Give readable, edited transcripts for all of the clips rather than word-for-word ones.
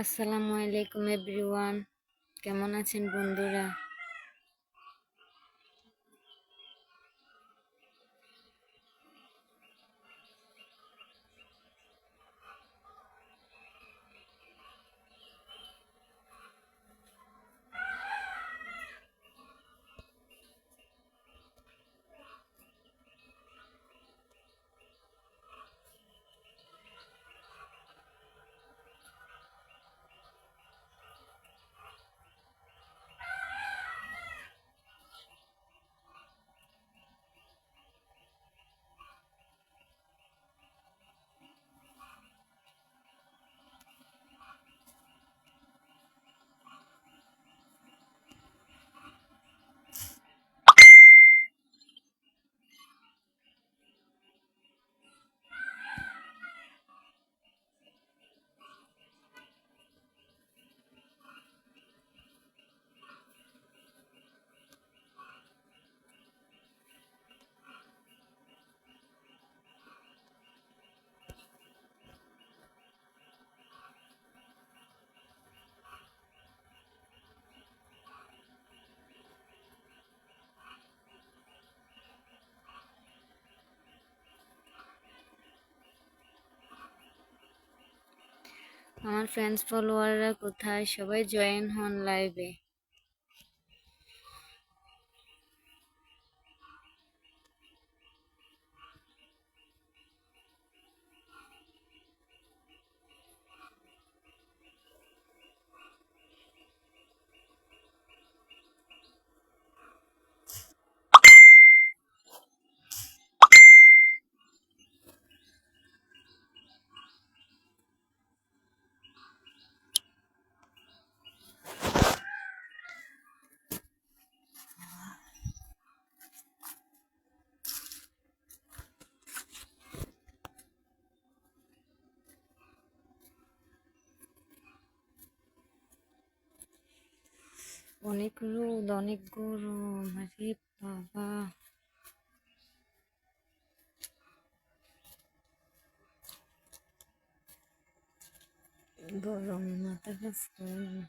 আসসালামু আলাইকুম এভরিওয়ান, কেমন আছেন বন্ধুরা? আমার ফ্রেন্ডস ফলোয়াররা কোথায়? সবাই জয়েন হন লাইভে। অনেক রোদ, অনেক গরম, আরে বাবা, গরমে মাথা কাজ করে না।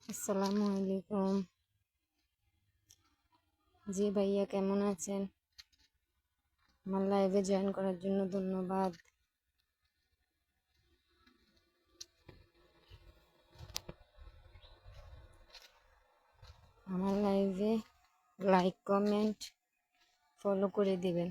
আসসালামু আলাইকুম। জি ভাইয়া, কেমন আছেন? আমার লাইভে জয়েন করার জন্য ধন্যবাদ। আমার লাইভে লাইক, কমেন্ট, ফলো করে দিবেন।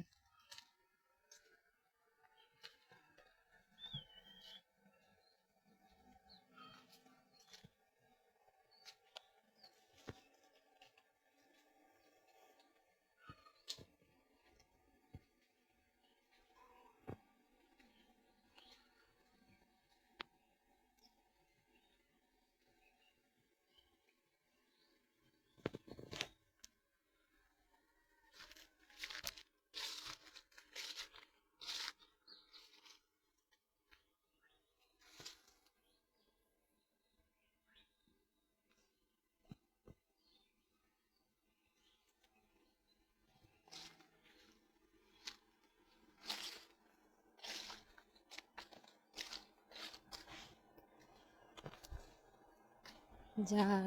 যারা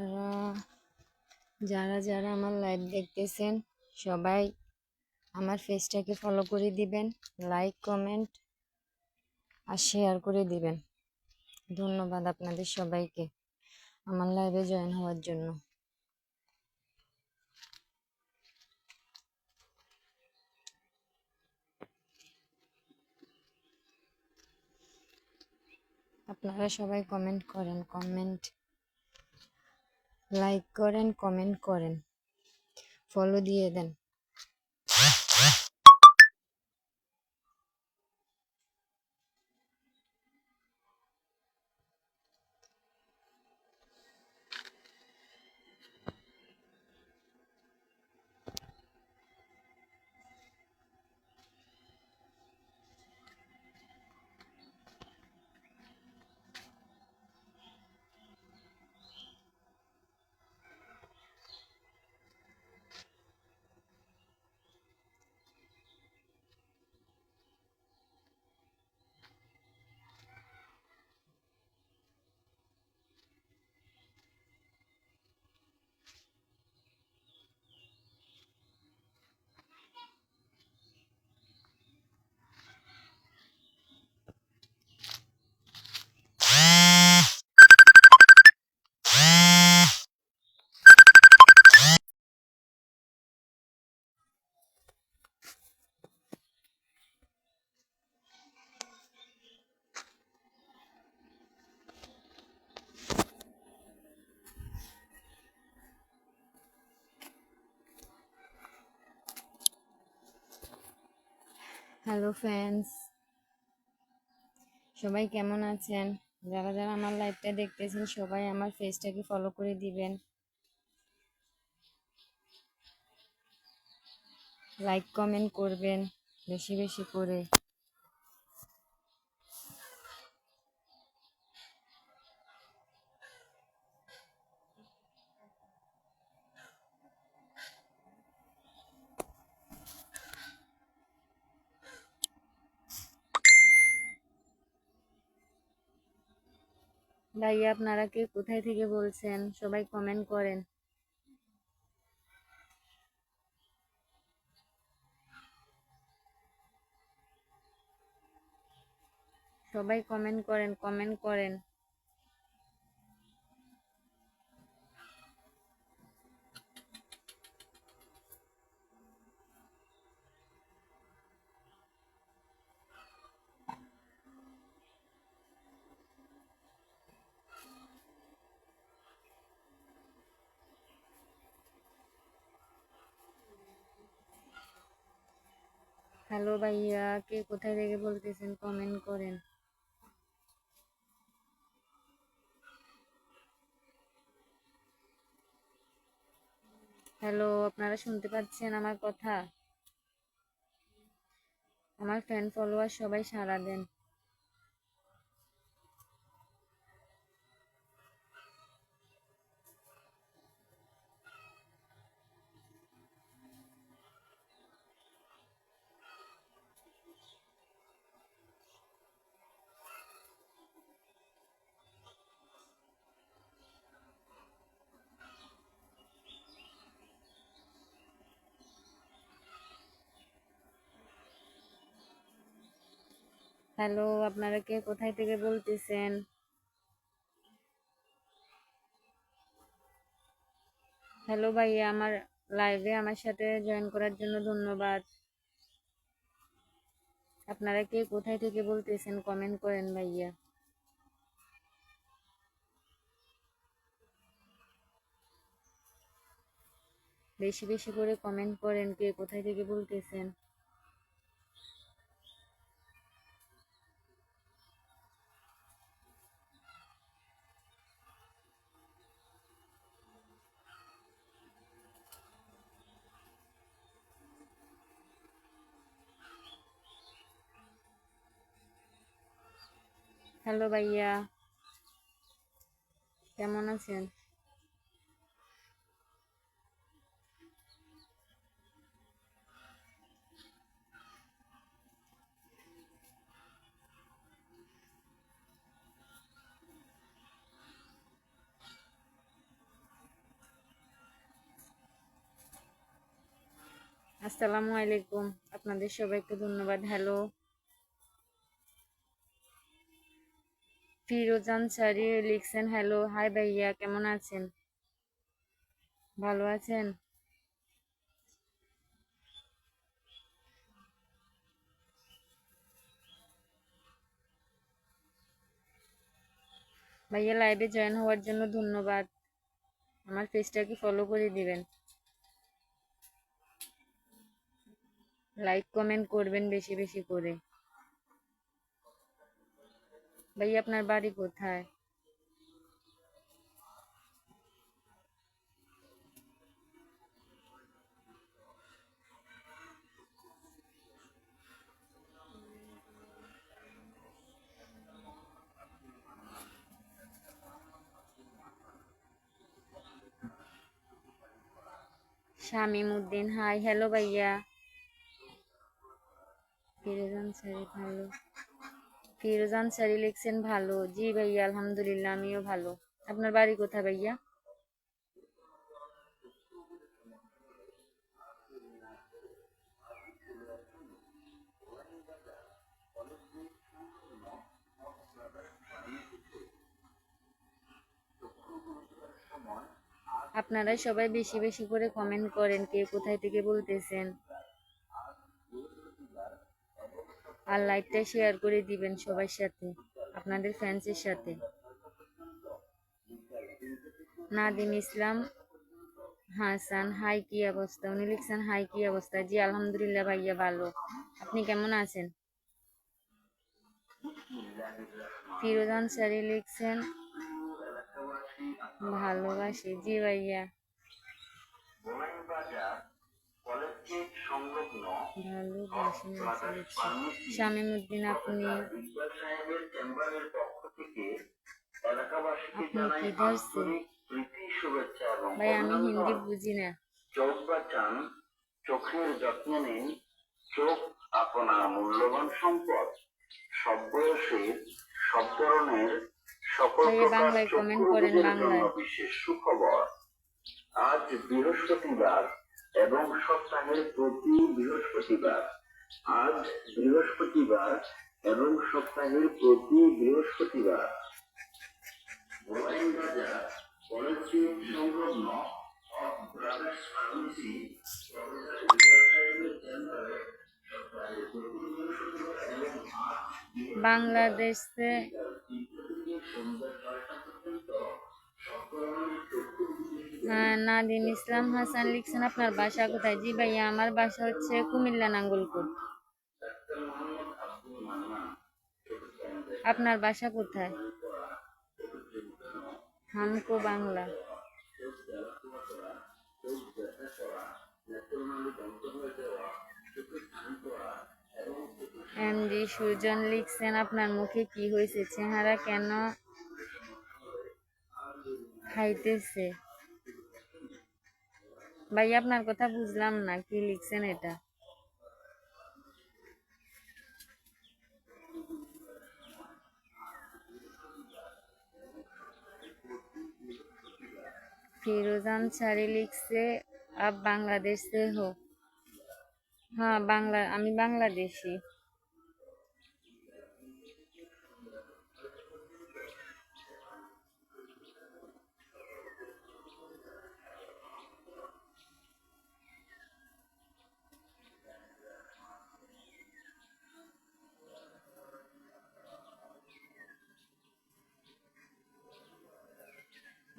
যারা যারা আমার লাইভ দেখতেছেন সবাই আমার পেজটাকে ফলো করে দিবেন, লাইক কমেন্ট আর শেয়ার করে দিবেন। ধন্যবাদ আপনাদের সবাইকে আমার লাইভে জয়েন হওয়ার জন্য। আপনারা সবাই কমেন্ট করেন, লাইক করেন, কমেন্ট করেন, ফলো দিয়ে দেন। হ্যালো ফ্রেন্ডস, সবাই কেমন আছেন? যারা যারা আমার লাইভটা দেখতেছেন সবাই আমার পেজটাকে ফলো করে দিবেন, লাইক কমেন্ট করবেন বেশি বেশি করে। ভাইয়া আপনারা কে কোথায় থেকে বলছেন? সবাই কমেন্ট করেন। সবাই কমেন্ট করেন। হ্যালো ভাইয়া, কে কোথায় থেকে বলতেছেন? কমেন্ট করেন। হ্যালো, আপনারা শুনতে পাচ্ছেন আমার কথা? আমার ফ্যান ফলোয়ার সবাই সাড়া দেন। হ্যালো, আপনারা কে কোথায় থেকে বলতেছেন? হ্যালো ভাইয়া, আমার লাইভে আমার সাথে জয়েন করার জন্য ধন্যবাদ। আপনারা কে কোথায় থেকে বলতেছেন? কমেন্ট করেন ভাইয়া। বেশি বেশি করে কমেন্ট করেন, কে কোথায় থেকে বলতেছেন। হ্যালো ভাইয়া, কেমন আছেন? আসসালামু আলাইকুম, আপনাদের সবাইকে ধন্যবাদ। হ্যালো, ফিরোজান সারি লিখছেন হ্যালো, হাই ভাইয়া, কেমন আছেন? ভালো আছেন? ভাইয়া লাইভে জয়েন হওয়ার জন্য ধন্যবাদ। আমার পেজটাকে ফলো করে দিবেন, লাইক কমেন্ট করবেন বেশি বেশি করে। ভাইয়া আপনার বাড়ি কোথায়? শামিম উদ্দিন, হাই, হ্যালো ভাইয়া। ফিরোজান সারি ভালো, ফিরোজান সারি লিখছেন ভালো, জি ভাইয়া আলহামদুলিল্লাহ, আমিও ভালো। আপনার বাড়ি কোথায় ভাইয়া? আপনারা সবাই বেশি বেশি করে কমেন্ট করেন, কে কোথায় থেকে বলতেছেন, আর লাইভটা শেয়ার করে দিবেন সবার সাথে, আপনাদের ফ্যান্সের সাথে। নাদিম ইসলাম হাসান, হাই কি অবস্থা? উনি লিখছেন হাই কি অবস্থা? জি আলহামদুলিল্লাহ ভাইয়া ভালো, আপনি কেমন আছেন? ফিরোজ আনসারি লিখছেন ভালোবাসি, জি ভাইয়া ভালোবাসি। শামীম উদ্দিন, আপনি কি ধরছে ভাই? আমি হিন্দি বুঝি না। চোখ বাঁচান, চোখের যত্ন নিন, চোখ আপনার মূল্যবান সম্পদ। সব বয়সের, সব ধরনের, সকল প্রকার চক্ষু রোগীদের জন্য বিশেষ সুখবর। আজ বৃহস্পতিবার এবং সপ্তাহের প্রতি বৃহস্পতিবার, আজ বৃহস্পতিবার এবং সপ্তাহের প্রতি বৃহস্পতিবার মোবাইল বাজার পলিসি সংলগ্ন ব্রাদার্স ফার্মেসি বাংলাদেশে। নাদিম ইসলাম হাসান লিখছেন আপনার বাসা কোথায়? জি ভাইয়া আমার বাসা হচ্ছে কুমিল্লা নাঙ্গলকোট। আপনার বাসা কোথায়? হামকো বাংলা। এমডি সুজন লিখছেন আপনার মুখে কি হয়েছে, চেহারা কেন খাইতেছে? ভাই আপনার কথা বুঝলাম না, কি লিখছেন এটা? फिरोजान सारी लिखছে आप बांग्लादेश से हो? हाँ बांग्ला, আমি বাংলাদেশি।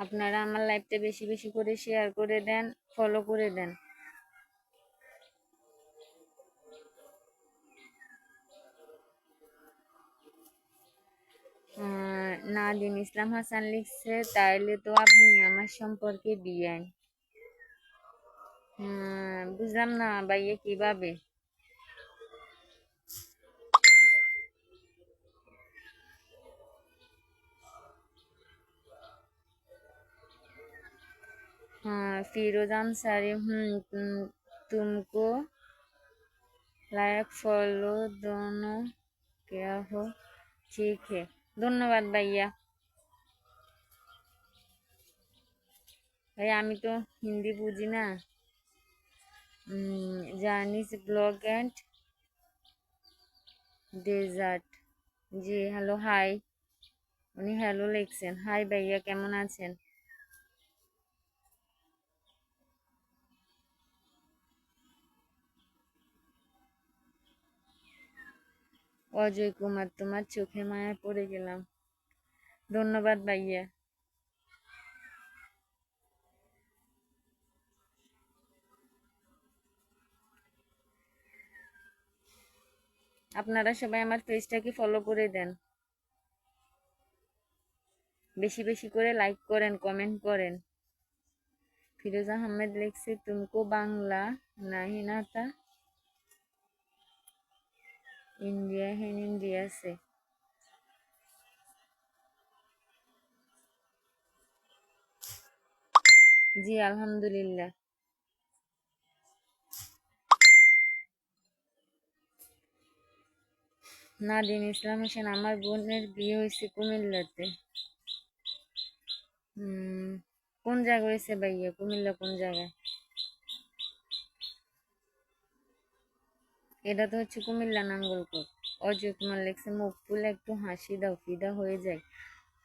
আপনারা আমার লাইভটা বেশি বেশি করে শেয়ার করে দেন, ফলো করে দেন। নাদিম ইসলাম হাসান লিখছে তাইলে তো আপনি আমার সম্পর্কে বিয়ান। বুঝলাম না ভাইয়া কিভাবে? हाँ फिरोज अंसारी, तुमको लाइक फॉलो दोनों क्या हो? ठीक है, ধন্যবাদ ভাইয়া। ভাই আমি তো হিন্দি বুঝি না, জার্নিস ব্লগ অ্যান্ড ডেজার্ট। জি হ্যালো হাই, উনি হ্যালো লিখছেন। হাই ভাইয়া, কেমন আছেন? অজয় কুমার, তোমার চোখে মায়া পড়ে গেলাম। ধন্যবাদ ভাইয়া। আপনারা সবাই আমার পেজটাকে ফলো করে দেন, বেশি বেশি করে লাইক করেন, কমেন্ট করেন। ফিরোজ আহমেদ লিখছে তুমকো বাংলা नहीं ना था, इंडिया है इंडिया से। জি আলহামদুলিল্লাহ। নাদিম ইসলাম হোসেন, আমার বোনের বিয়ে হয়েছে কুমিল্লাতে। কোন জায়গায় হয়েছে ভাইয়া? কুমিল্লা কোন জায়গায়? এটা তো হচ্ছে কুমিল্লা নাঙ্গলকোট। অজয় কুমার লেখছে মকবুল একটু হাসি দাও, ফিদা হয়ে যায়।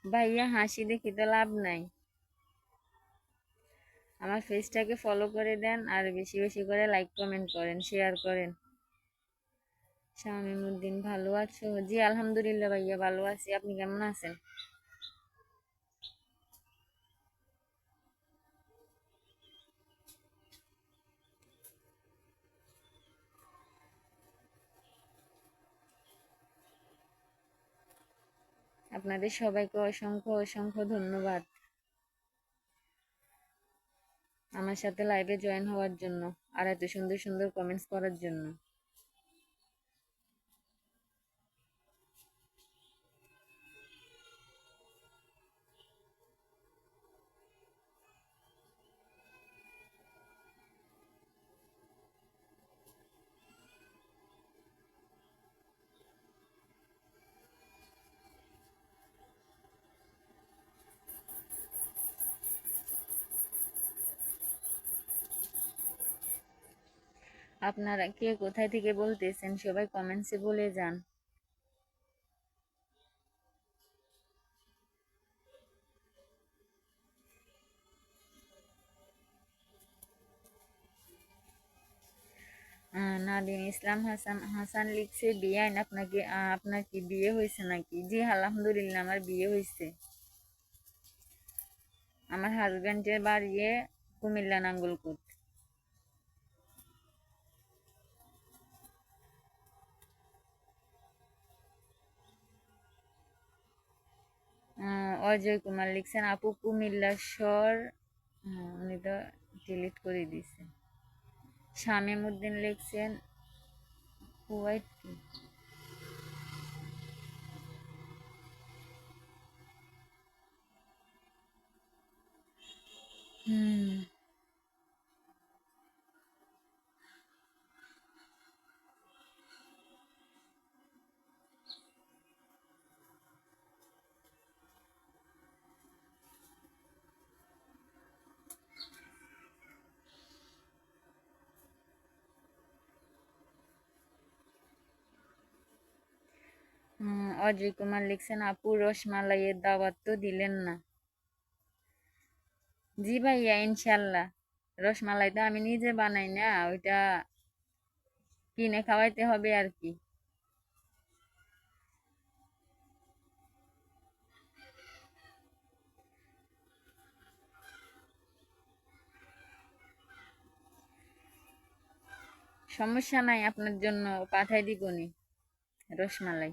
ভাইয়া হাসি দেখি তো লাভ নাই। আমার ফেসটাকে ফলো করে দেন আর বেশি বেশি করে লাইক কমেন্ট করেন, শেয়ার করেন। শামিমুদ্দিন, ভালো আছো? জি আলহামদুলিল্লাহ ভাইয়া, ভালো আছি। আপনি কেমন আছেন? আপনাদের সবাইকে অসংখ্য অসংখ্য ধন্যবাদ আমার সাথে লাইভে জয়েন হওয়ার জন্য আর এত সুন্দর সুন্দর কমেন্টস করার জন্য। আপনারা কে কোথায় থেকে বলতেছেন সবাই কমেন্টসে বলে যান। নাদিম ইসলাম হাসান হাসান লিখছে বিয়ান আপনাকে, আপনার কি বিয়ে হয়েছে নাকি? জি আলহামদুলিল্লাহ, আমার বিয়ে হয়েছে। আমার হাজবেন্ডের বাড়ি কুমিল্লা নাঙ্গলকোট। অজয় কুমার লিখছেন আপু কুমিল্লা শহর। উনি তো ডিলিট করে দিছে। শামীম উদ্দিন লিখছেন কুয়াইট কি? হুম অজয় কুমার লিখছেন আপু রসমালাইয়ের দাওয়াত তো দিলেন না। জি ভাইয়া ইনশাল্লাহ। রসমালাই তো আমি নিজে বানাই না, ওইটা কিনে খাওয়াইতে হবে আর কি। সমস্যা নাই, আপনার জন্য পাঠাই দিবনি রসমালাই।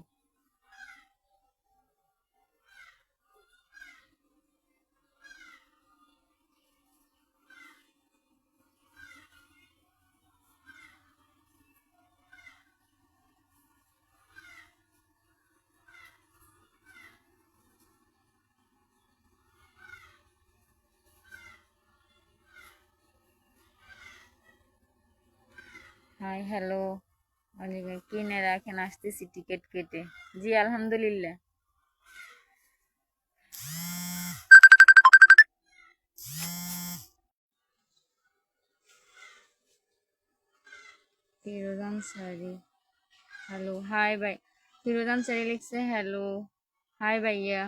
হাই হ্যালো, অনেক কিনে রাখেন, আসতেছি টিকিট কেটে। জি আলহামদুলিল্লাহ। ফিরোজ আনসারি, হ্যালো হাই ভাই। ফিরোজ আনসারি লিখছে হ্যালো হাই ভাইয়া,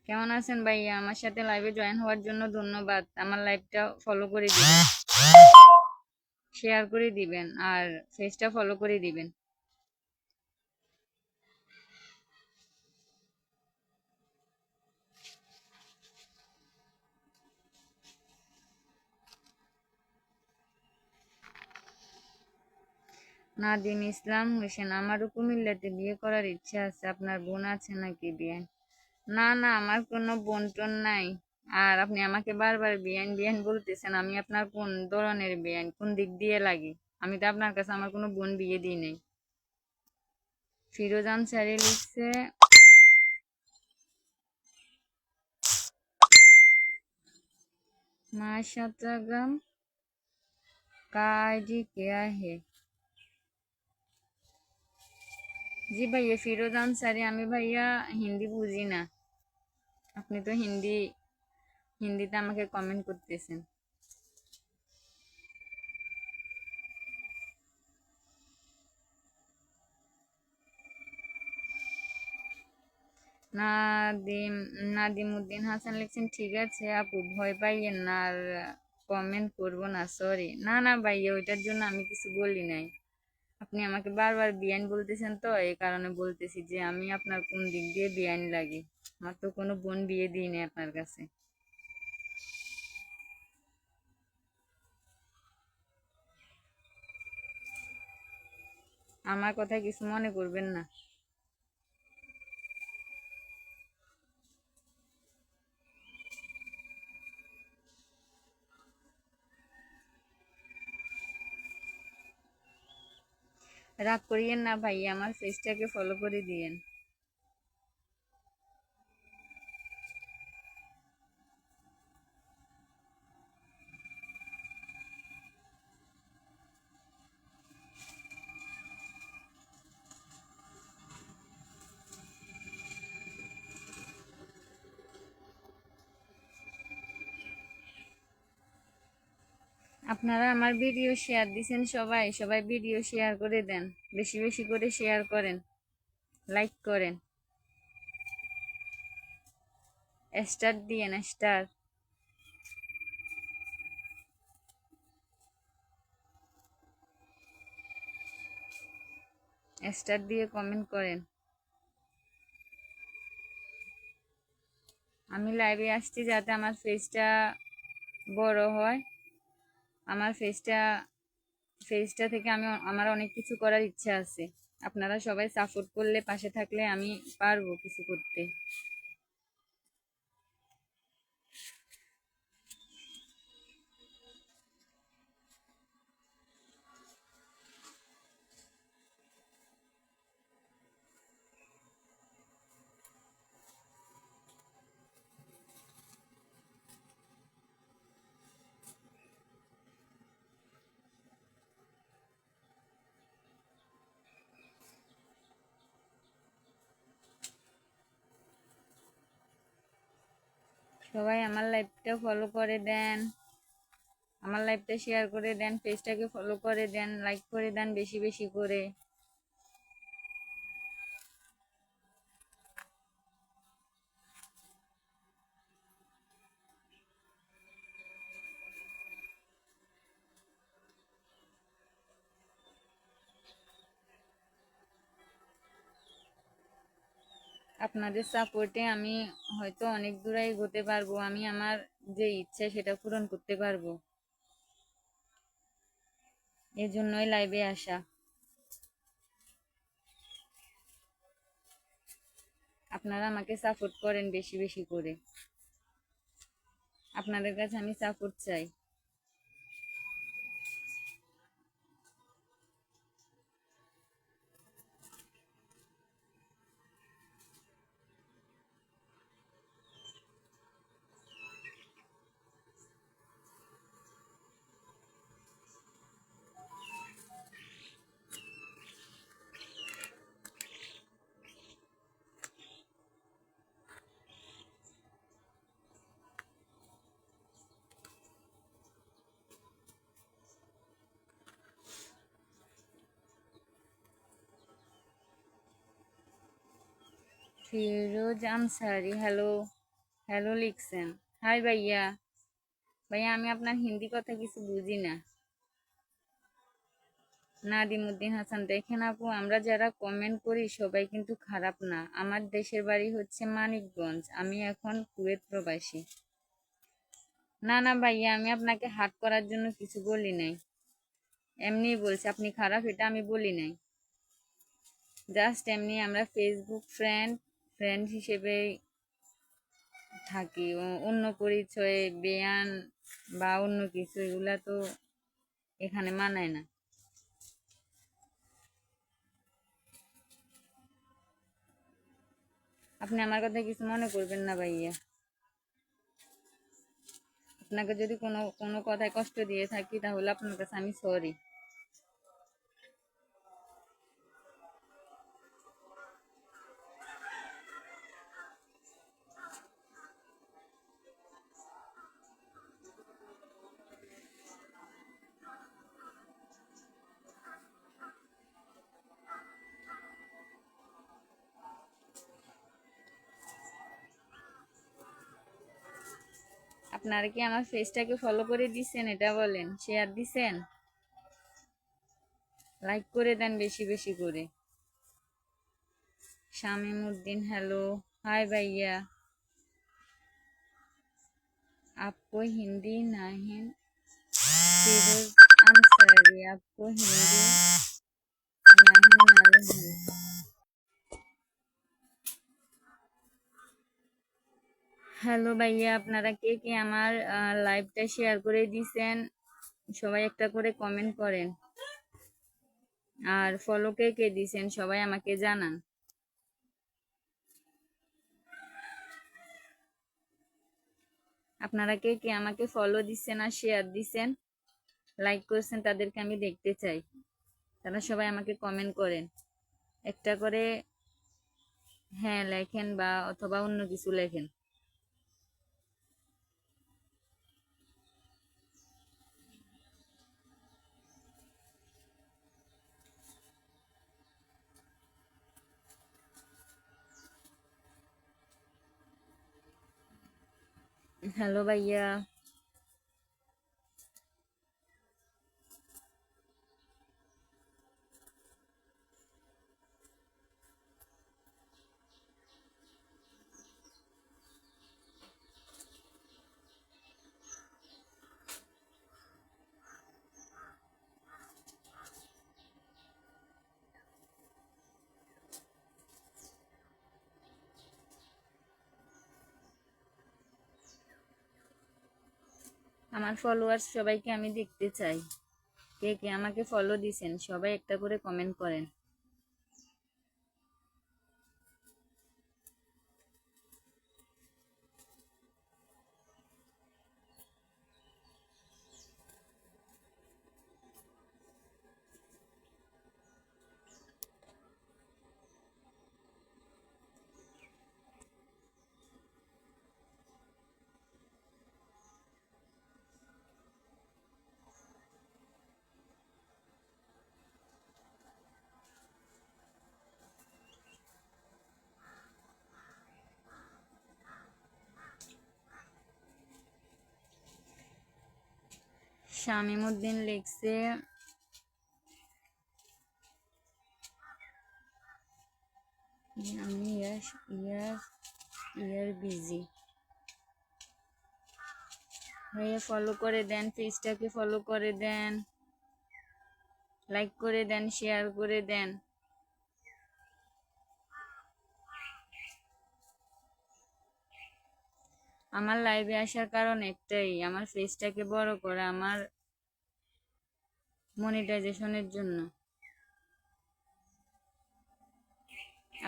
কেমন আছেন ভাইয়া? আমার সাথে লাইভে জয়েন হওয়ার জন্য ধন্যবাদ। আমার লাইভটা ফলো করে দিবেন, শেয়ার করে দিবেন, আর পেজটা ফলো করে দিবেন। নাদিম ইসলাম হোসেন, আমারও কুমিল্লাতে বিয়ে করার ইচ্ছা আছে, আপনার বোন আছে নাকি বিয়ে? না না, আমার কোনো বোন টোন নাই। আর আপনি আমাকে বারবার বিয়ান বিয়ান বলতেছেন, আমি আপনার কোন ধরনের বিয়ান, কোন দিক দিয়ে লাগে? আমি তো আপনার কাছে আমার কোনো বোন বিয়ে দিই নাই। ফিরোজ আনসারি লিখছে माशातगम का आईडी क्या है? জি ভাইয়া ফিরোজ আনসারি, আমি ভাইয়া হিন্দি বুঝি না। আপনি তো হিন্দিতে আমাকে কমেন্ট করতেছেন। নাদিম নাদিম উদ্দিন হাসান লিখছেন ঠিক আছে আপু, ভয় পাইয়েন না, আর কমেন্ট করবো না, সরি। না না ভাইয়া, ওইটার জন্য আমি কিছু বলি নাই। আপনি আমাকে বারবার বিয়ান বলতেছেন, তো এই কারণে বলতেছি যে আমি আপনার কোন দিক দিয়ে বিয়ান লাগে। আমার তো কোনো বোন বিয়ে দিই নাই আপনার কাছে। আমার কথা কিছু মনে করবেন না। রাগ করিয়েন না ভাই, আমার পেজটাকে ফলো করে দিয়েন। আপনারা আমার ভিডিও শেয়ার দিছেন, সবাই সবাই ভিডিও শেয়ার করে দেন, বেশি বেশি করে শেয়ার করেন, লাইক করেন, স্টার দিয়েন, স্টার স্টার দিয়ে কমেন্ট করেন। আমি লাইভে আসছি যাতে আমার ফেসটা বড় হয়। আমার ফেসটা থেকে আমার অনেক কিছু করার ইচ্ছা আছে। আপনারা সবাই সাপোর্ট করলে, পাশে থাকলে আমি পারবো কিছু করতে। সবাই আমার লাইভটা ফলো করে দেন, আমার লাইভটা শেয়ার করে দেন, পেজটাকে ফলো করে দেন, লাইক করে দেন বেশি বেশি করে। আপনাদের সাপোর্টে আমি হয়তো অনেক দূরে এগোতে পারবো, আমি আমার যে ইচ্ছা সেটা পূরণ করতে পারবো। এজন্যই লাইভে আসা। আপনারা আমাকে সাপোর্ট করেন বেশি বেশি করে, আপনাদের কাছে আমি সাপোর্ট চাই। ফিরোজ আনসারি, হ্যালো হ্যালো লিখছেন। হাই ভাইয়া। ভাইয়া আমি আপনার হিন্দি কথা কিছু বুঝি না। নাদিমুদ্দিন হাসান, দেখেন আপু, আমরা যারা কমেন্ট করি সবাই কিন্তু খারাপ না। আমার দেশের বাড়ি হচ্ছে মানিকগঞ্জ, আমি এখন কুয়েত প্রবাসী। না না ভাইয়া, আমি আপনাকে হাত করার জন্য কিছু বলি নাই, এমনি বলছি আপনি খারাপ, এটা আমি বলি নাই। জাস্ট এমনি আমরা ফেসবুক ফ্রেন্ড ফ্রেন্ড হিসেবে থাকি। অন্য পরিচয়ে বেয়ান বা অন্য কিছু এগুলা তো এখানে মানায় না। আপনি আমার কথা কিছু মনে করবেন না ভাইয়া। আপনাকে যদি কোনো কোনো কথায় কষ্ট দিয়ে থাকি তাহলে আপনার কাছে আমি সরি। আপনারা কি আমার ফেসটাকে ফলো করে দিছেন? এটা বলেন, শেয়ার দিছেন, লাইক করে দেন বেশি বেশি করে। শামীম উদ্দিন, হ্যালো হাই ভাইয়া। आपको हिंदी नहीं? फिरोज अंसारी, आपको हिंदी नहीं मालूम है? হ্যালো ভাইয়া, আপনারা কে কে আমার লাইভটা শেয়ার করে দিছেন? সবাই একটা করে কমেন্ট করেন। আর ফলো কে কে দিছেন সবাই আমাকে জানান। আপনারা কে কে আমাকে ফলো দিচ্ছেন আর শেয়ার দিচ্ছেন, লাইক করছেন, তাদেরকে আমি দেখতে চাই। তারা সবাই আমাকে কমেন্ট করেন একটা করে, হ্যাঁ লেখেন বা অথবা অন্য কিছু লেখেন। হ্যালো ভাইয়া। আমার ফলোয়ার্স সবাইকে আমি দেখতে চাই, কে কে আমাকে ফলো দিছেন সবাই একটা করে কমেন্ট করেন। শামীম উদ্দিন লিখছে, আমি ইয়ার বিজি। ভাইয়া ফলো করে দেন, পেজটাকে ফলো করে দেন, লাইক করে দেন, শেয়ার করে দেন। আমার লাইভে আসার কারণ একটাই, আমার ফেসটাকে বড় করা, আমার মনিটাইজেশনের জন্য।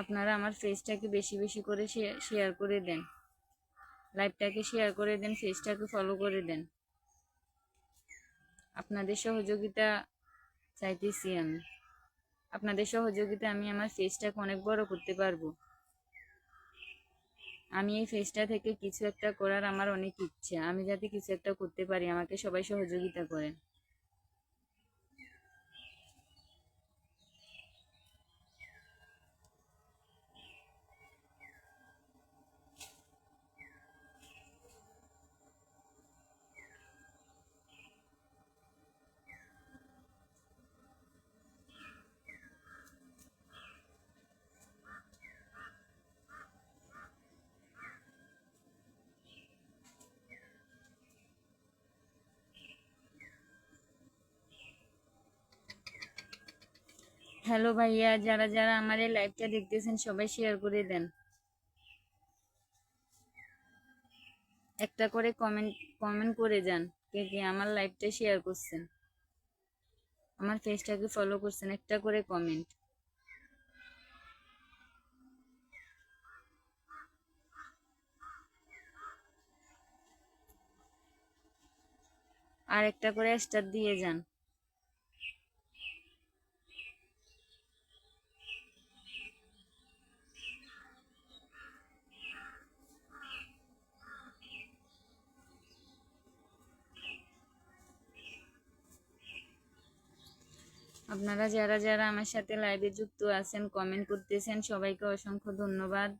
আপনারা আমার ফেসটাকে বেশি বেশি করে শেয়ার করে দেন, লাইভটাকে শেয়ার করে দেন, ফেসটাকে ফলো করে দেন। আপনাদের সহযোগিতা চাইতেছি আমি। আপনাদের সহযোগিতা আমি আমার ফেসটাকে অনেক বড় করতে পারবো। আমি এই ফেসটা থেকে কিছু একটা করার আমার অনেক ইচ্ছা। আমি যাতে কিছু একটা করতে পারি, আমাকে সবাই সহযোগিতা করেন। হ্যালো ভাইয়া, যারা যারা আমার এই লাইভটা দেখতেছেন সবাই শেয়ার করে দেন। একটা করে কমেন্ট কমেন্ট করে যান কে কে আমার লাইভটা শেয়ার করছেন, আমার পেজটাকে ফলো করছেন। একটা করে কমেন্ট। আর একটা করে স্টার দিয়ে যান। আপনারা যারা যারা আমার সাথে লাইভে যুক্ত আছেন, কমেন্ট করতেছেন, সবাইকে অসংখ্য ধন্যবাদ।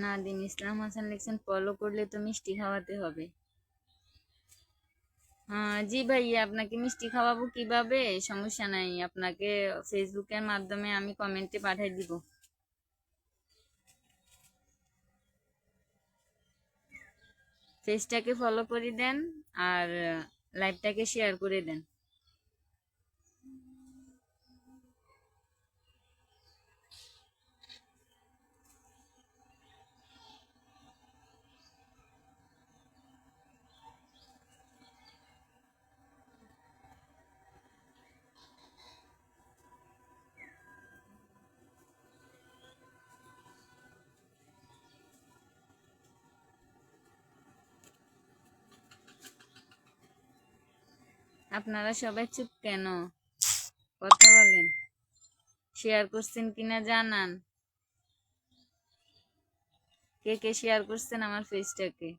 নাদিম ইসলাম হাসান লিখছেন, ফলো করলে তো মিষ্টি খাওয়াতে হবে। জি ভাইয়া, আপনাকে মিষ্টি খাওয়াবো কিভাবে? সমস্যা নাই, আপনাকে ফেসবুকের মাধ্যমে আমি কমেন্টে পাঠিয়ে দিব। পেজটাকে ফলো করে দেন আর লাইভটাকে শেয়ার করে দেন। আপনারা সবাই চুপ কেন? কথা বলেন। শেয়ার করছেন কিনা জানান। কে কে শেয়ার করছেন আমার পেজটাকে,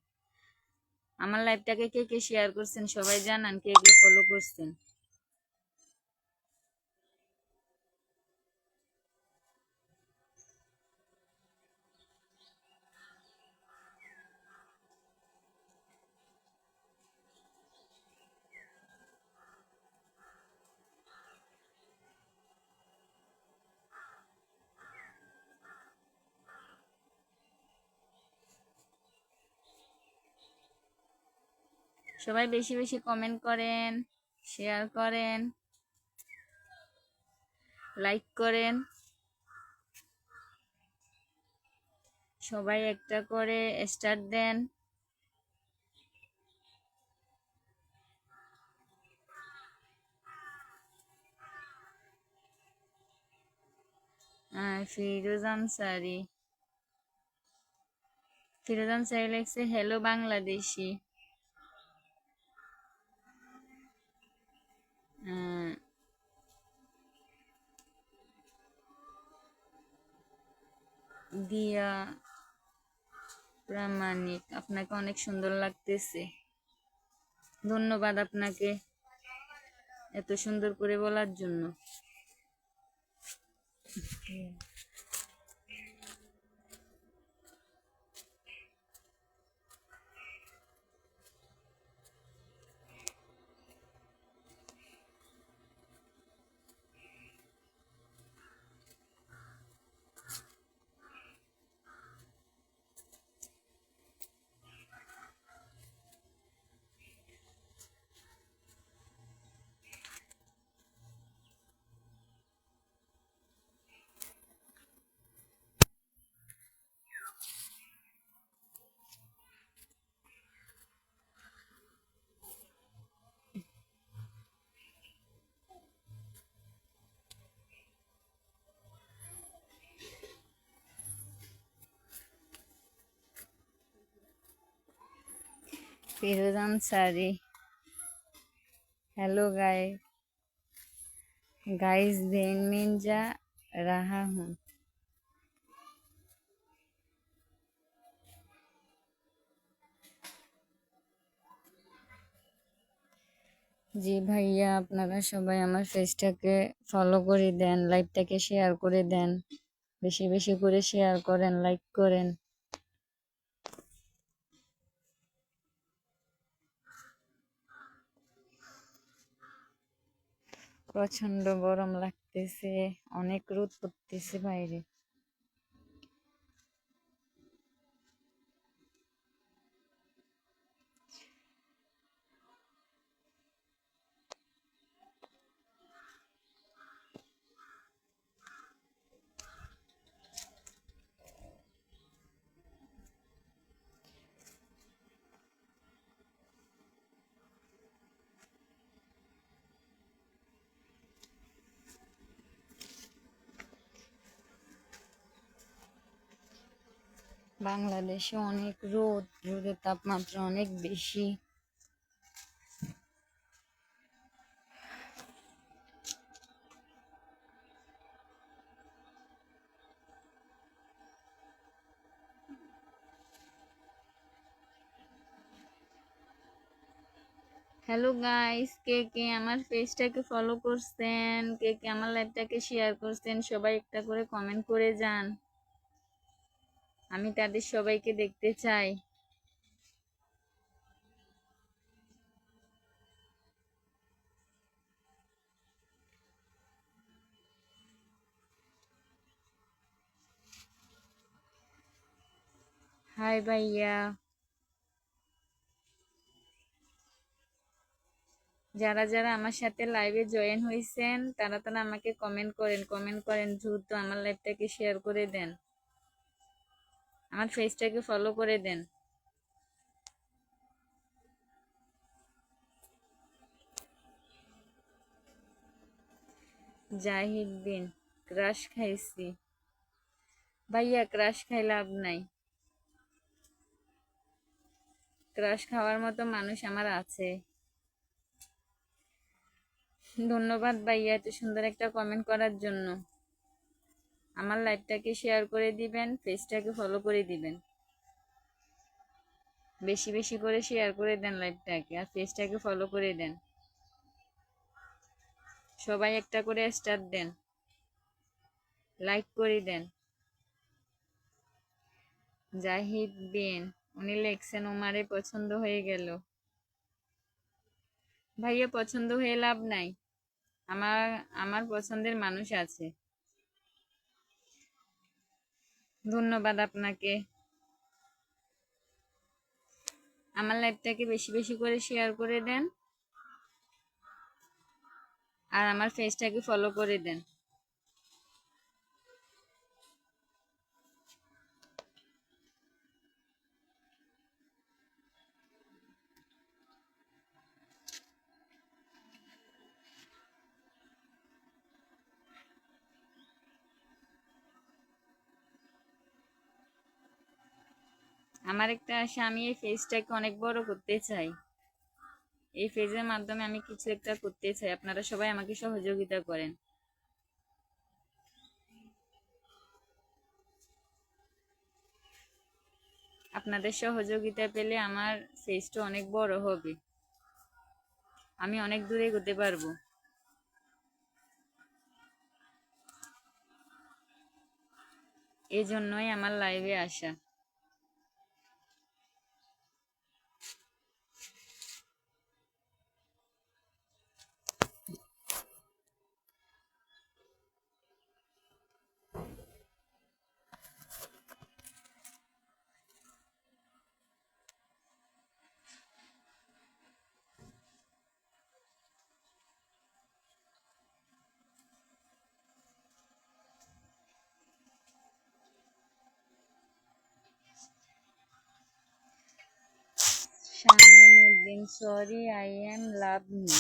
আমার লাইভটাকে কে কে শেয়ার করছেন সবাই জানান, কে কে ফলো করছেন। সবাই বেশি বেশি কমেন্ট করেন, শেয়ার করেন, লাইক করেন। সবাই একটা করে স্টার দেন। ফিরোজ আনসারি, ফিরোজ আনসারি লিখছে হ্যালো বাংলাদেশি। আহ, দিয়া প্রামাণিক, আপনাকে অনেক সুন্দর লাগতেছে। ধন্যবাদ আপনাকে এত সুন্দর করে বলার জন্য। ফিরোজ আনসারি, हेलो गाइस दिन में जा रहा हूँ। জি ভাইয়া, আপনারা সবাই আমার পেজটাকে ফলো করে দেন, লাইভটাকে শেয়ার করে দেন, বেশি বেশি করে শেয়ার করেন, লাইক করেন। প্রচন্ড গরম লাগতেছে, অনেক রোদ পড়তেছে বাইরে। বাংলাদেশে অনেক রোদ, রোদের তাপমাত্রা অনেক বেশি। হ্যালো গাইস, কে কে আমার পেজটাকে ফলো করছেন, কে কে আমার লাইভটাকে শেয়ার করছেন, সবাই একটা করে কমেন্ট করে যান। আমি তাদের সবাইকে দেখতে চাই। হাই ভাইয়া, যারা যারা আমার সাথে লাইভে জয়েন হয়েছেন তারা তারা আমাকে কমেন্ট করেন দ্রুত, আমার লাইভটাকে শেয়ার করে দেন, আমার পেজটাকে ফলো করে দেন। জাহিদ বিন, ক্রাশ খাইছি। ভাইয়া ক্রাশ খাই লাভ নাই, ক্রাশ খাওয়ার মতো মানুষ আমার আছে। ধন্যবাদ ভাইয়া এত সুন্দর একটা কমেন্ট করার জন্য। আমার লাইভটাকে শেয়ার করে দিবেন, পেজটাকে ফলো করে দিবেন, বেশি বেশি করে শেয়ার করে দেন লাইভটাকে, আর পেজটাকে ফলো করে দেন। সবাই একটা করে স্টার দেন, লাইক করে দেন। জাহিদ বিন, উনি লেখছেন উমারে পছন্দ হয়ে গেল। ভাইয়া পছন্দ হয়ে লাভ নাই, আমার আমার পছন্দের মানুষ আছে। ধন্যবাদ আপনাকে। আমার লাইভটাকে বেশি বেশি করে শেয়ার করে দেন, আর আমার পেজটাকে ফলো করে দেন। আমার একটা আশা, আমি এই পেজটাকে অনেক বড় করতে চাই। এই পেজের মাধ্যমে আমি কিছু একটা করতে চাই, আপনারা সবাই আমাকে সহযোগিতা করেন। আপনাদের সহযোগিতা পেলে আমার পেজটা অনেক বড় হবে, আমি অনেক দূরে এগোতে পারবো। এই জন্যই আমার লাইভে আসা। Shamim Uddin, sorry I am love me.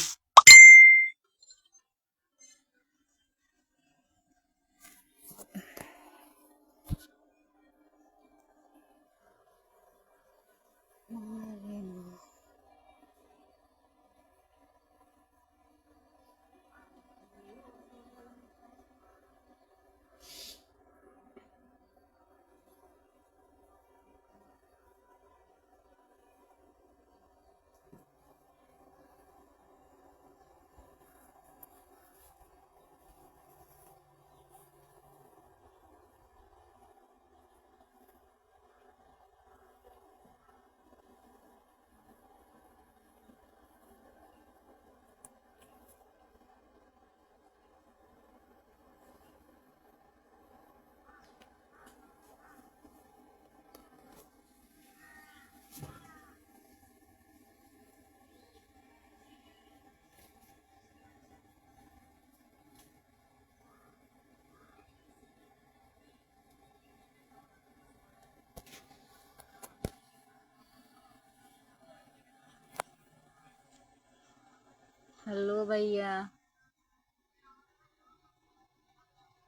Hello ভাইয়া,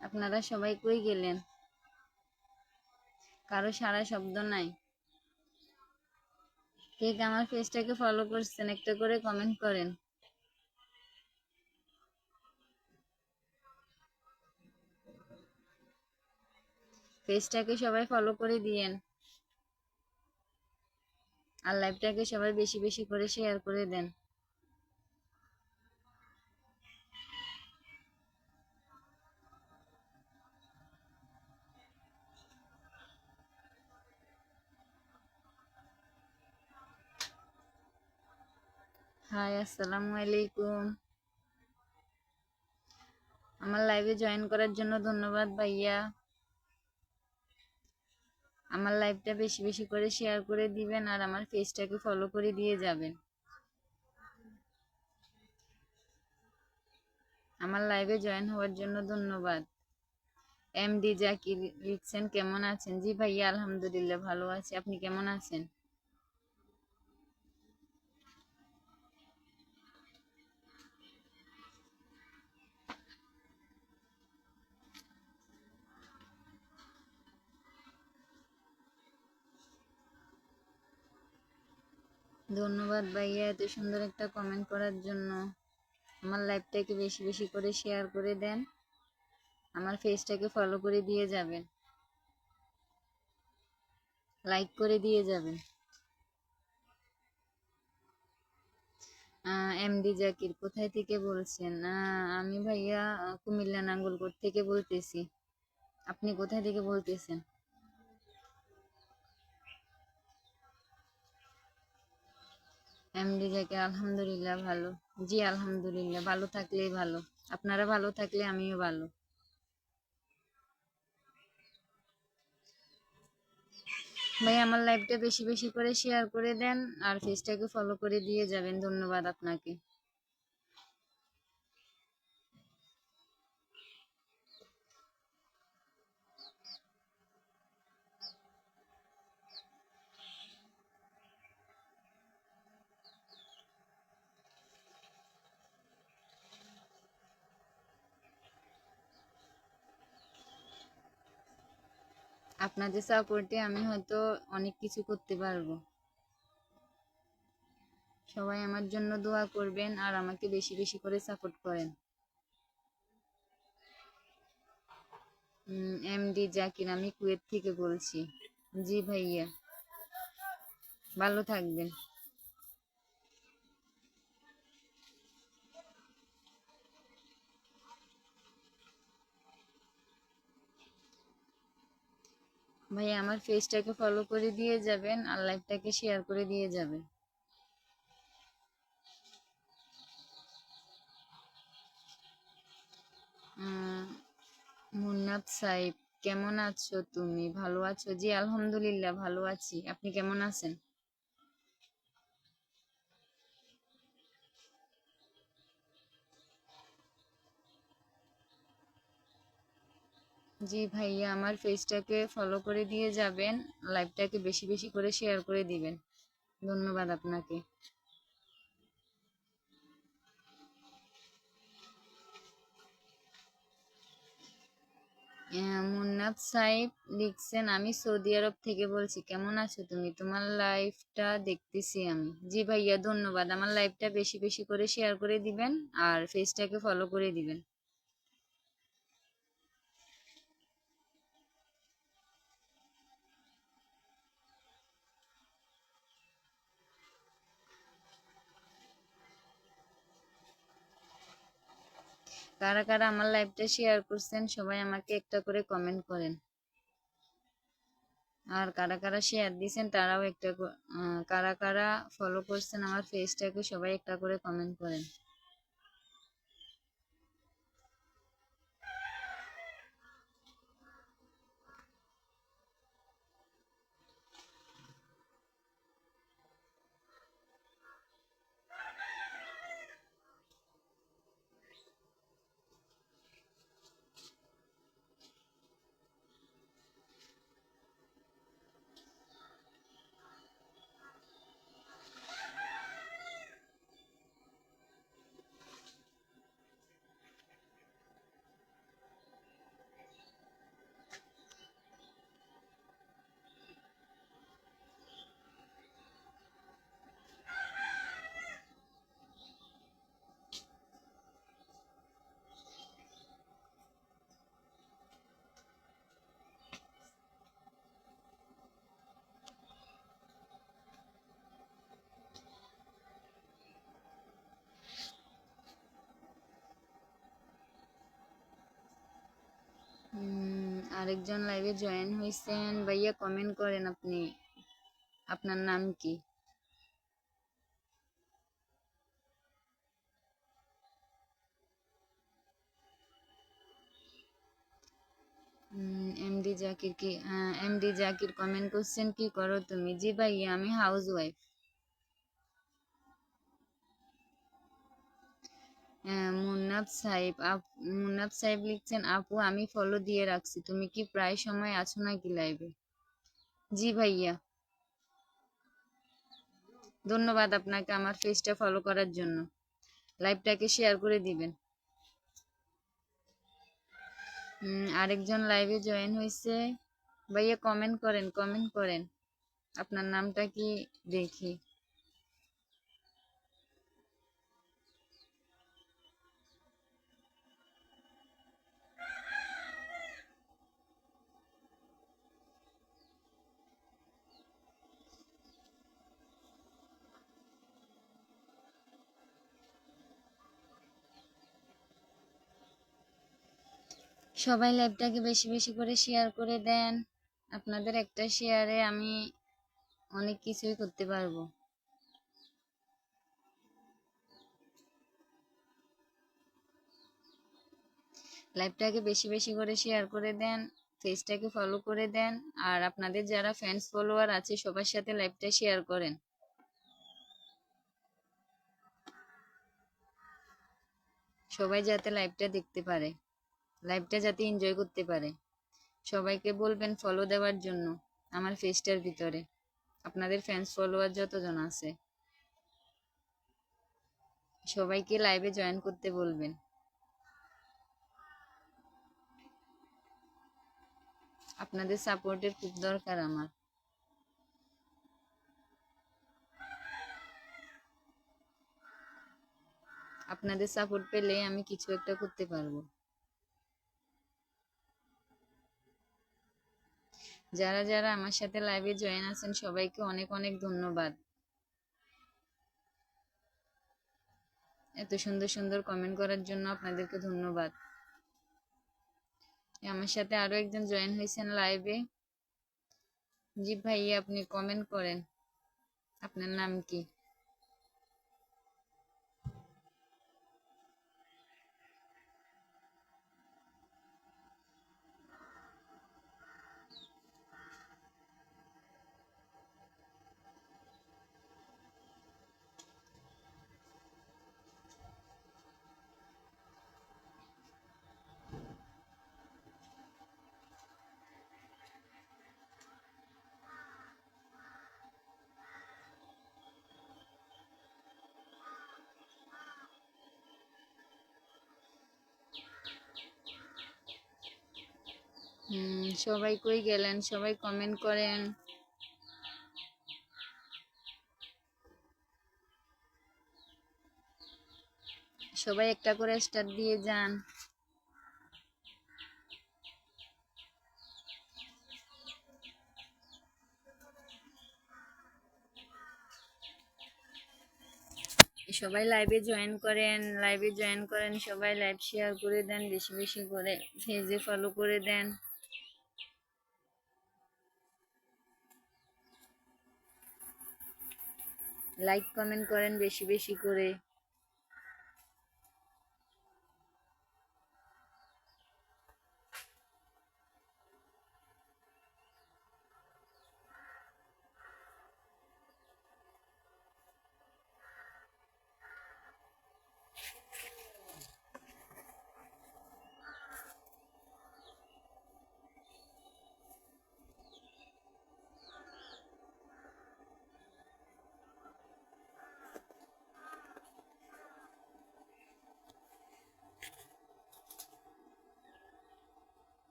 আপনারা সবাই কই গেলেন? কারো সারা শব্দ নাই। কে কে আমার পেজটাকে ফলো করছেন একটা করে কমেন্ট করেন। পেজটাকে সবাই ফলো করে দিয়েন আর লাইভটাকে সবাই বেশি বেশি করে শেয়ার করে দেন। হাই, আসসালামু আলাইকুম। আমার লাইভে জয়েন করার জন্য ধন্যবাদ ভাইয়া। আমার লাইভটা বেশি বেশি করে শেয়ার করে দিবেন আর আমার পেজটাকে ফলো করে দিয়ে যাবেন। আমার লাইভে জয়েন হওয়ার জন্য ধন্যবাদ। এমডি জাকির লিখছেন কেমন আছেন? জি ভাইয়া, আলহামদুলিল্লাহ ভালো আছি। আপনি কেমন আছেন? ধন্যবাদ ভাইয়া এত সুন্দর একটা কমেন্ট করার জন্য। আমার লাইভটাকে বেশি বেশি করে শেয়ার করে দেন, আমার পেজটাকে ফলো করে দিয়ে যাবেন, লাইক করে দিয়ে যাবেন। এমডি জাকির কোথায় থেকে বলছেন? আমি ভাইয়া কুমিল্লা নাঙ্গলকোট থেকে বলতেছি। আপনি কোথায় থেকে বলতেছেন? এমডি জাকির আলহামদুলিল্লাহ ভালো। জি আলহামদুলিল্লাহ, ভালো থাকলেই ভালো। আপনারা ভালো থাকলে আমিও ভালো। ভাই আমার লাইভটা বেশি বেশি করে শেয়ার করে দেন আর পেজটাকে ফলো করে দিয়ে যাবেন। ধন্যবাদ আপনাকে। আপনাদের সাপোর্টে আমি হয়তো অনেক কিছু করতে পারবো। সবাই আমার জন্য দোয়া করবেন আর আমাকে বেশি বেশি করে সাপোর্ট করেন। এমডি জাকির, আমি কুয়েত থেকে বলছি। জি ভাইয়া, ভালো থাকবেন। ভাইয়া আমার পেজটাকে ফলো করে দিয়ে যাবেন আর লাইভটাকে শেয়ার করে দিয়ে যাবেন। মুন্নাত সাইব, কেমন আছো তুমি? ভালো আছো? জি আলহামদুলিল্লাহ ভালো আছি। আপনি কেমন আছেন? জি ভাইয়া আমার পেজটাকে ফলো করে দিয়ে যাবেন, লাইভটাকে বেশি বেশি করে শেয়ার করে দিবেন। ধন্যবাদ আপনাকে। মুন্নাত সাইব লিখছেন, আমি সৌদি আরব থেকে বলছি। কেমন আছো তুমি? তোমার লাইভটা দেখতেছি আমি। জি ভাইয়া ধন্যবাদ। আমার লাইভটা বেশি বেশি করে শেয়ার করে দিবেন আর পেজটাকে ফলো করে দিবেন। কারা কারা আমার লাইভটা শেয়ার করছেন সবাই আমাকে একটা করে কমেন্ট করেন। আর কারা কারা শেয়ার দিয়েছেন তারাও একটা কারা কারা ফলো করছেন আমার পেজটাকে সবাই একটা করে কমেন্ট করেন। আরেকজন লাইভে জয়েন হয়েছেন, ভাইয়া কমেন্ট করেন আপনি, আপনার নাম কি? এমডি জাকির কি? এমডি জাকির কমেন্ট করছেন, কি করো তুমি? জি ভাইয়া, আমি হাউস ওয়াইফ। মুন্নাফ সাহেব লিখছেন, আপু আমি ফলো দিয়ে রাখছি, তুমি কি প্রায় সময় আছো নাকি লাইভে? জি ভাইয়া, ধন্যবাদ আপনাকে আমার পেজটা ফলো করার জন্য। লাইভটাকে শেয়ার করে দিবেন। আরেকজন লাইভে জয়েন হয়েছে, ভাইয়া কমেন্ট করেন, কমেন্ট করেন, আপনার নামটা কি দেখি। সবাই লাইভটাকে বেশি বেশি করে শেয়ার করে দেন। আপনাদের একটা শেয়ারে আমি অনেক কিছুই করতে পারবো। লাইভটাকে বেশি বেশি করে শেয়ার করে দেন, পেজটাকে ফলো করে দেন, আর আপনাদের যারা ফ্যান্স ফলোয়ার আছে সবার সাথে লাইভটা শেয়ার করেন। সবাই যাতে লাইভটা দেখতে পারে, লাইভটা যাতে এনজয় করতে পারে। সবাইকে বলবেন ফলো দেওয়ার জন্য আমার পেজটার ভিতরে, আপনাদের ফ্যান্স ফলোয়ার যতজন আছে সবাইকে লাইভে জয়েন করতে বলবেন। আপনাদের সাপোর্টের খুব দরকার আমার। আপনাদের সাপোর্ট পেলে আমি কিছু একটা করতে পারবো। যারা যারা আমার সাথে লাইভে জয়েন আছেন সবাইকে অনেক অনেক ধন্যবাদ। এত সুন্দর সুন্দর কমেন্ট করার জন্য আপনাদেরকে ধন্যবাদ। আমার সাথে আরো একজন জয়েন হয়েছেন লাইভে। জি ভাই, আপনি কমেন্ট করেন, আপনার নাম কি? সবাই কই গেলেন? সবাই কমেন্ট করেন। সবাই একটা করে স্টার দিয়ে যান। সবাই লাইভে জয়েন করেন, লাইভে জয়েন করেন, সবাই লাইভ শেয়ার করে দেন বেশি বেশি করে, পেজে ফলো করে দেন। লাইক কমেন্ট করেন বেশি বেশি করে।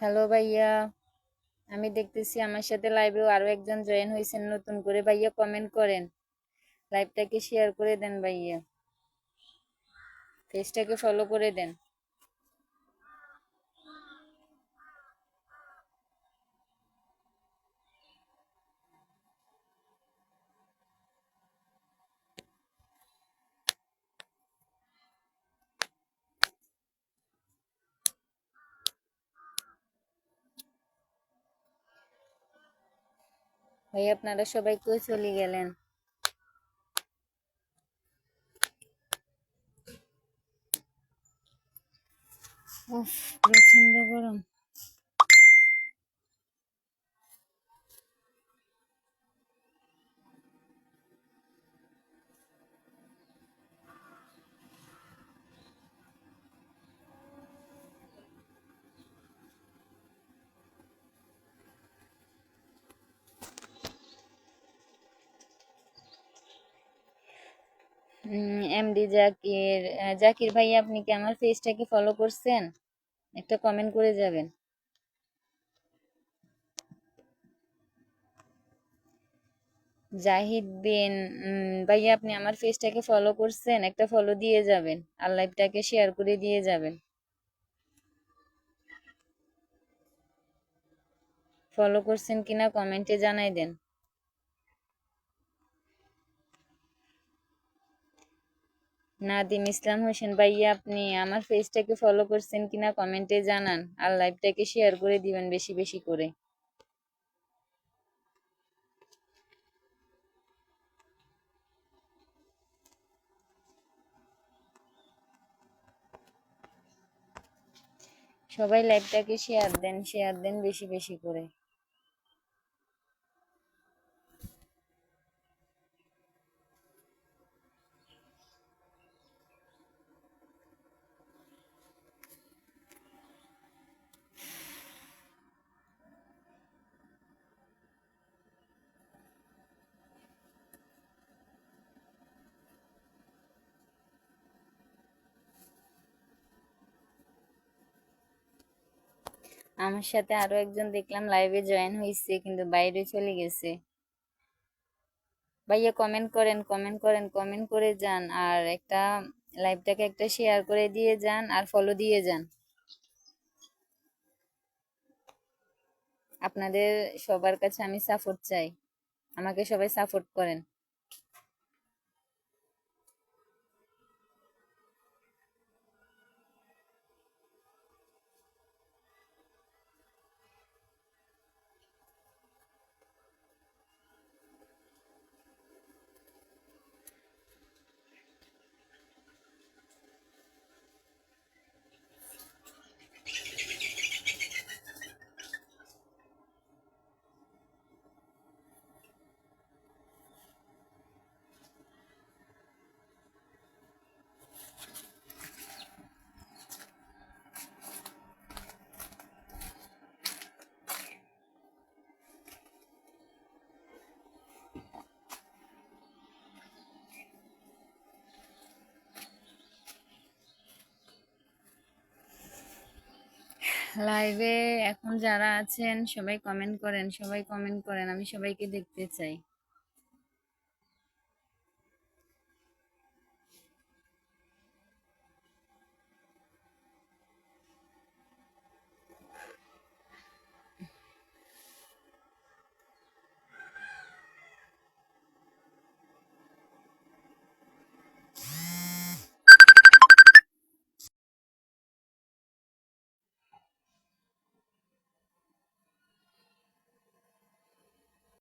হ্যালো ভাইয়া, আমি দেখতেছি আমার সাথে লাইভেও আরো একজন জয়েন হয়েছেন নতুন করে। ভাইয়া কমেন্ট করেন, লাইভটাকে শেয়ার করে দেন, ভাইয়া পেজটাকে ফলো করে দেন। ভাই আপনারা সবাই কই চলে গেলেন? উফ, প্রচন্ড গরম। এমডি জাকির, জাকির ভাই আপনি কি আমার পেজটাকে ফলো করছেন? একটা কমেন্ট করে যাবেন। জাহিদ বিন, ভাইয়া আপনি আমার পেজটাকে ফলো করছেন? একটা ফলো দিয়ে যাবেন আর লাইভটাকে শেয়ার করে দিয়ে যাবেন। ফলো করছেন কিনা কমেন্টে জানাই দেন। নাদিম ইসলাম হোসেন, ভাইয়া আপনি আমার পেজটাকে ফলো করছেন কিনা কমেন্টে জানান আর লাইভটাকে শেয়ার করে দিবেন বেশি বেশি করে। সবাই লাইভটাকে শেয়ার দেন বেশি বেশি করে। আমার সাথে আরো একজন দেখলাম লাইভে জয়েন হয়েছে কিন্তু বাইরে চলে গেছে। ভাইয়া কমেন্ট করেন, কমেন্ট করে যান আর একটা লাইভটাকে একটা শেয়ার করে দিয়ে যান আর ফলো দিয়ে যান। আপনাদের সবার কাছে আমি সাপোর্ট চাই, আমাকে সবাই সাপোর্ট করেন। লাইভে এখন যারা আছেন সবাই কমেন্ট করেন, আমি সবাইকে দেখতে চাই।